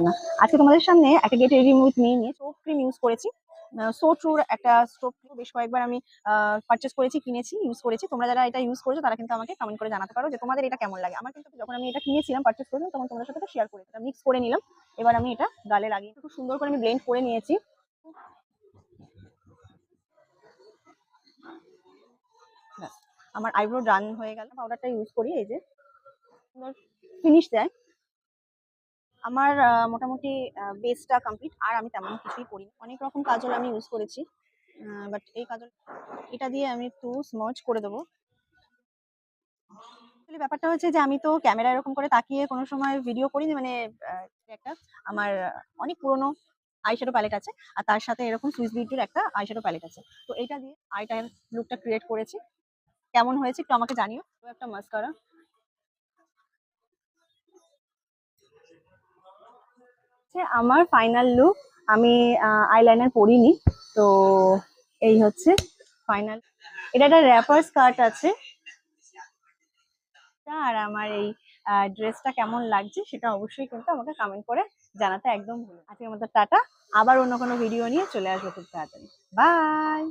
না। আজকে তোমাদের সামনে একটা গেট রেডি উইথ মি নিয়ে সোপ ক্রিম ইউজ করেছি। সো ট্রুর একটা সোপ ক্রিম বেশ কয়েকবার আমি পারচেজ করেছি, কিনেছি, ইউজ করেছি। তোমরা যারা এটা ইউজ করেছো তারা কিন্তু আমাকে কমেন্ট করে জানাতে পারো যে তোমাদের এটা কেমন লাগে। আমার কিন্তু যখন আমি এটা কিনেছিলাম, পারচেজ করেছিলাম, তখন তোমাদের সাথে শেয়ার করেছি। এটা মিক্স করে নিলাম। এবার আমি এটা গালে লাগিয়ে খুব সুন্দর করে আমি ব্লেন্ড করে নিয়েছি। ব্যাস, আমার আইব্রো ডান হয়ে গেল। পাউডারটা ইউজ করি, এই যে সুন্দর ফিনিশ দেয়। আমার মোটামুটি বেসটা কমপ্লিট, আর আমি তেমন কিছুই করি না। অনেক রকম কাজল আমি ইউজ করেছি, বাট এই কাজল এটা দিয়ে আমি একটু স্মার্চ করে দেবো। ব্যাপারটা হচ্ছে যে আমি তো ক্যামেরা এরকম করে তাকিয়ে কোনো সময় ভিডিও করিনি, মানে একটা আমার অনেক পুরনো আইশ্যাডো প্যালেট আছে, আর তার সাথে এরকম সুইস বিউটির একটা আইশ্যাডো প্যালেট আছে। তো এইটা দিয়ে আইটার লুকটা ক্রিয়েট করেছি। কেমন হয়েছে একটু আমাকে জানিও। তো একটা মাস্কারা, আমার ফাইনাল লুক। আমি আইলাইনার পরিনি, তো এই হচ্ছে ফাইনাল। এটা একটা র্যাপার স্কার্ট আছে, আর আমার এই ড্রেসটা কেমন লাগছে সেটা অবশ্যই কিন্তু আমাকে কমেন্ট করে জানাতে একদম ভুলো না। আজকের মতো টাটা, আবার অন্য কোনো ভিডিও নিয়ে চলে আসবো খুব তাড়াতাড়ি। বাই।